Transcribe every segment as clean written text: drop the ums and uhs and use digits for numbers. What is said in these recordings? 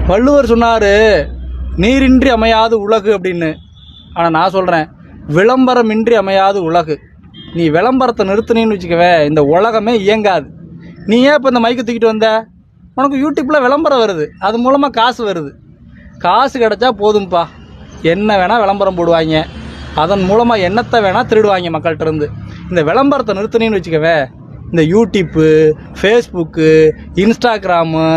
வள்ளுவர் சொன்னார், நீரின்றி அமையாது உலகு அப்படின்னு. ஆனால் நான் சொல்கிறேன், விளம்பரமின்றி அமையாது உலகு. நீ விளம்பரத்தை நிறுத்தினு வச்சுக்கவே, இந்த உலகமே இயங்காது. நீ ஏன் இப்போ இந்த மைக்கு தூக்கிட்டு வந்த? உனக்கு யூடியூப்பில் விளம்பரம் வருது, அது மூலமாக காசு வருது. காசு கிடச்சா போதும்ப்பா, என்ன வேணால் விளம்பரம் போடுவாங்க, அதன் மூலமாக என்னத்தை வேணால் திருடுவாங்க மக்கள்கிட்ட இருந்து. இந்த விளம்பரத்தை நிறுத்தினு வச்சுக்கவே, இந்த யூடியூப்பு, ஃபேஸ்புக்கு, இன்ஸ்டாகிராமு,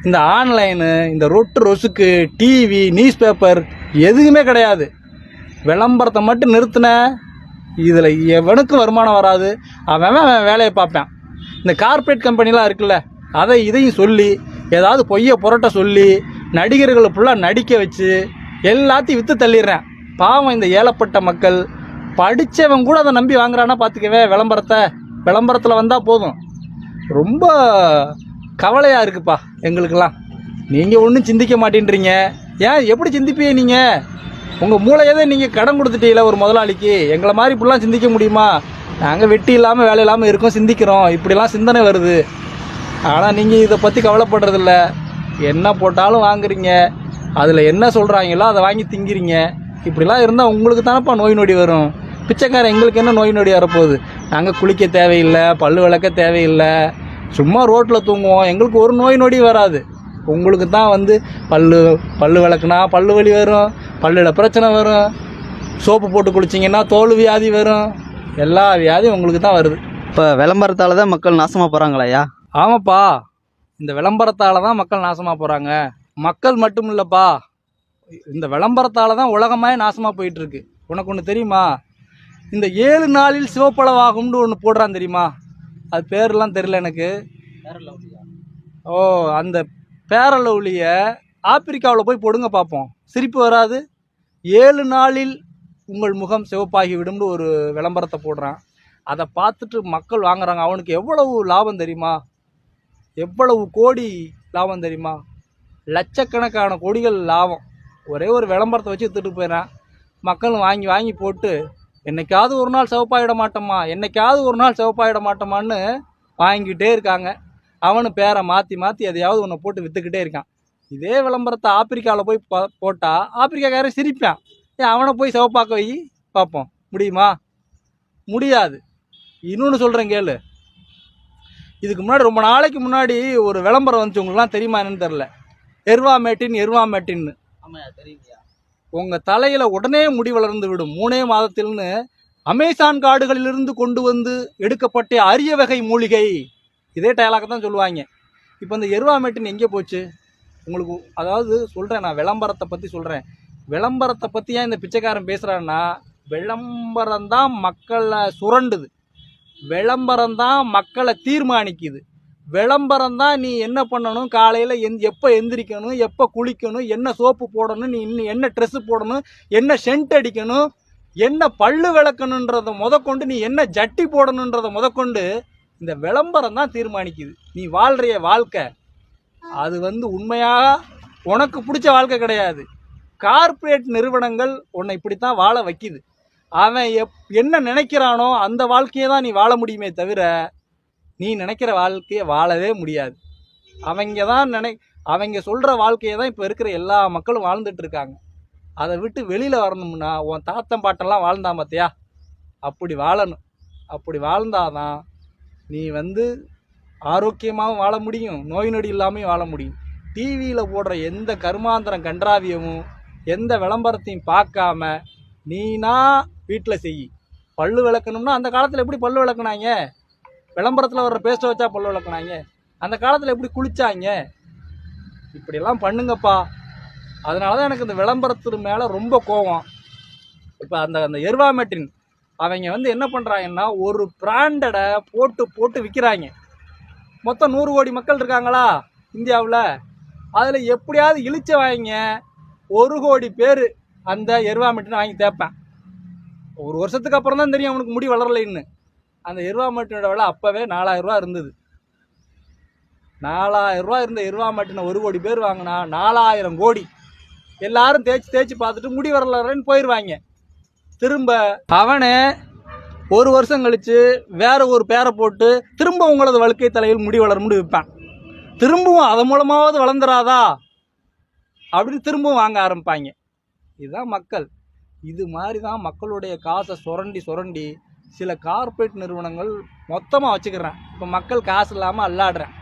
இந்த ஆன்லைனு, இந்த ரொசுக்கு, டிவி, நியூஸ் பேப்பர் எதுவுமே கிடையாது. விளம்பரத்தை மட்டும் நிறுத்தின, இதில் எவனுக்கும் வருமானம் வராது. அவன் வேலையை பார்ப்பேன். இந்த கார்ப்பரேட் கம்பெனிலாம் இருக்குல்ல, அதை இதையும் சொல்லி ஏதாவது பொய்யை புரட்ட சொல்லி நடிகர்களை ஃபுல்லாக நடிக்க வச்சு எல்லாத்தையும் விற்று தள்ளிடுறேன். பாவம் இந்த ஏழப்பட்ட மக்கள். படித்தவன் கூட அதை நம்பி வாங்குறான்னா பார்த்துக்கவே விளம்பரத்தில் வந்தால் போதும். ரொம்ப கவலையாக இருக்குப்பா எங்களுக்கெல்லாம். நீங்கள் ஒன்றும் சிந்திக்க மாட்டேன்றீங்க. ஏன், எப்படி சிந்திப்பீங்க நீங்கள்? உங்கள் மூளையை தான் நீங்கள் கடன் கொடுத்துட்டீங்களா ஒரு முதலாளிக்கு? எங்களை மாதிரி இப்படிலாம் சிந்திக்க முடியுமா? நாங்கள் வெட்டி இல்லாமல் வேலை இல்லாமல் இருக்கோம், சிந்திக்கிறோம், இப்படிலாம் சிந்தனை வருது. ஆனால் நீங்கள் இதை பற்றி கவலைப்படுறதில்ல. என்ன போட்டாலும் வாங்குறீங்க, அதில் என்ன சொல்கிறாங்களோ அதை வாங்கி திங்கிறீங்க. இப்படிலாம் இருந்தால் உங்களுக்கு தானப்பா நோய் நொடி வரும். பிச்சைக்காரன் எங்களுக்கு என்ன நோய் நொடி வரப்போகுது? நாங்கள் குளிக்க தேவையில்லை, பல்லு விளக்க தேவையில்லை, சும்மா ரோட்டில் தூங்குவோம், எங்களுக்கு ஒரு நோய் நொடி வராது. உங்களுக்கு தான் வந்து பல்லு விளக்குனா பல்லு வலி வரும், பல்லில் பிரச்சனை வரும், சோப்பு போட்டு குளிச்சிங்கன்னா தோல் வியாதி வரும், எல்லா வியாதியும் உங்களுக்கு தான் வருது. இப்போ விளம்பரத்தால் தான் மக்கள் நாசமாக போகிறாங்களாயா? ஆமாப்பா, இந்த விளம்பரத்தால் தான் மக்கள் நாசமாக போகிறாங்க. மக்கள் மட்டும் இல்லைப்பா, இந்த விளம்பரத்தால் தான் உலகமே நாசமாக போயிட்டுருக்கு. உனக்கு ஒன்று தெரியுமா? இந்த 7 நாளில் சிவப்பளவாகும்னு ஒன்று போடுறான் தெரியுமா? அது பேரெல்லாம் தெரியல எனக்கு. ஓ, அந்த பேரலவுலிய ஆப்பிரிக்காவில் போய் போடுங்க பார்ப்போம், சிரிப்பு வராது. 7 நாளில் உங்கள் முகம் சிவப்பாகி விடும்னு ஒரு விளம்பரத்தை போடுறான். அதை பார்த்துட்டு மக்கள் வாங்குறாங்க. அவனுக்கு எவ்வளவு லாபம் தெரியுமா? எவ்வளவு கோடி லாபம் தெரியுமா? லட்சக்கணக்கான கோடிகள் லாபம். ஒரே ஒரு விளம்பரத்தை வச்சு எடுத்துகிட்டு போயிடறான். மக்கள் வாங்கி வாங்கி போட்டு என்னைக்காவது ஒரு நாள் சிவப்பாயிட மாட்டோமா, என்னைக்காவது ஒரு நாள் சிவப்பாயிட மாட்டோமான்னு வாங்கிக்கிட்டே இருக்காங்க. அவனு பேரை மாற்றி மாற்றி எதையாவது ஒன்று போட்டு விற்றுக்கிட்டே இருக்கான். இதே விளம்பரத்தை ஆப்பிரிக்காவில் போய் போட்டால் ஆப்பிரிக்காக்காரன் சிரிப்பான். ஏன் அவனை போய் சிவப்பாக்க வை பார்ப்போம், முடியுமா? முடியாது. இன்னொன்று சொல்கிறேன் கேளு. இதுக்கு முன்னாடி ரொம்ப நாளைக்கு முன்னாடி ஒரு விளம்பரம் வந்துச்சு, உங்களுக்குலாம் தெரியுமா என்னன்னு தெரில. எருவா மேட்டின்னு. ஆமாம், தெரியுங்கய்யா. உங்கள் தலையில் உடனே முடி வளர்ந்து விடும் 3 மாதத்தில்னு அமேசான் காடுகளிலிருந்து கொண்டு வந்து எடுக்கப்பட்ட அரிய வகை மூலிகை. இதே டயலாக தான் சொல்லுவாங்க. இப்போ இந்த எருவா மேட்டின் எங்கே போச்சு உங்களுக்கு? அதாவது சொல்கிறேன், நான் விளம்பரத்தை பற்றி சொல்கிறேன். விளம்பரத்தை பற்றி ஏன் இந்த பிச்சைக்காரன் பேசுகிறான்னா, விளம்பரம் தான் மக்களை சுரண்டுது, விளம்பரம் தான் மக்களை தீர்மானிக்குது, விளம்பரம் தான் நீ என்ன பண்ணணும், காலையில் எப்போ எந்திரிக்கணும், எப்போ குளிக்கணும், என்ன சோப்பு போடணும், நீ இன்னும் என்ன ட்ரெஸ்ஸு போடணும், என்ன சென்ட் அடிக்கணும், என்ன பல்லு விளக்கணுன்றதை முதற்கொண்டு, நீ என்ன ஜட்டி போடணுன்றதை முதற்கொண்டு இந்த விளம்பரம் தான் தீர்மானிக்குது. நீ வாழ்கிற வாழ்க்கை அது வந்து உண்மையாக உனக்கு பிடிச்ச வாழ்க்கை கிடையாது. கார்ப்பரேட் நிறுவனங்கள் உன்னை இப்படித்தான் வாழ வைக்குது. அவன் என்ன நினைக்கிறானோ அந்த வாழ்க்கையை தான் நீ வாழ முடியுமே தவிர நீ நினைக்கிற வாழ்க்கையை வாழவே முடியாது. அவங்க சொல்கிற வாழ்க்கையை தான் இப்போ இருக்கிற எல்லா மக்களும் வாழ்ந்துட்டு இருக்காங்க. அதை விட்டு வெளியில் வரணும்னா உன் தாத்தன் பாட்டெல்லாம் வாழ்ந்தான் பார்த்தியா, அப்படி வாழணும். அப்படி வாழ்ந்தாதான் நீ வந்து ஆரோக்கியமாகவும் வாழ முடியும், நோய் நொடி இல்லாமையும் வாழ முடியும். டிவியில் போடுற எந்த கருமாந்திரம் கன்றாவியமும் எந்த விளம்பரத்தையும் பார்க்காம நீனா வீட்டில் செய். பல்லு விளக்கணும்னா அந்த காலத்தில் எப்படி பல்லு விளக்குனாங்க? விளம்பரத்தில் வர்ற பேஸ்ட்டை வச்சா பல்லு விளக்குனாங்க? அந்த காலத்தில் எப்படி குளிச்சாங்க? இப்படியெல்லாம் பண்ணுங்கப்பா. அதனால தான் எனக்கு இந்த விளம்பரத்து மேலே ரொம்ப கோவம். இப்போ அந்த எருவாமெட்டின் அவங்க வந்து என்ன பண்ணுறாங்கன்னா, ஒரு பிராண்டடை போட்டு விற்கிறாங்க. மொத்தம் 100 கோடி மக்கள் இருக்காங்களா இந்தியாவில்? அதில் எப்படியாவது இழிச்ச வாங்க 1 கோடி பேர் அந்த எருவாமெட்டினை வாங்கி தேய்ப்பேன். ஒரு வருஷத்துக்கு அப்புறம் தான் தெரியும் அவனுக்கு முடி வளரலைன்னு. அந்த எருவாமெட்டினோட விலை அப்போவே 4000 ரூபா இருந்தது. 4000 ரூபா இருந்த எருவாமெட்டினை 1 கோடி பேர் வாங்கினா 4000 கோடி. எல்லாரும் தேய்ச்சி பார்த்துட்டு முடி வரலன்னு போயிடுவாங்க. திரும்ப அவனே 1 வருஷம் கழித்து வேற ஒரு பேரை போட்டு திரும்ப உங்களது வழுக்கை தலையில் முடி வளரும்னு விற்பான். திரும்பவும் அதன் மூலமாவது வளர்ந்துராதா? அப்படின்னு திரும்பவும் வாங்க ஆரம்பிப்பாங்க. இதுதான் மக்கள். இது மாதிரி தான் மக்களுடைய காசை சுரண்டி சில கார்ப்பரேட் நிறுவனங்கள் மொத்தமாக வச்சுக்கிறேன். இப்போ மக்கள் காசு இல்லாமல் அல்லாடுறேன்.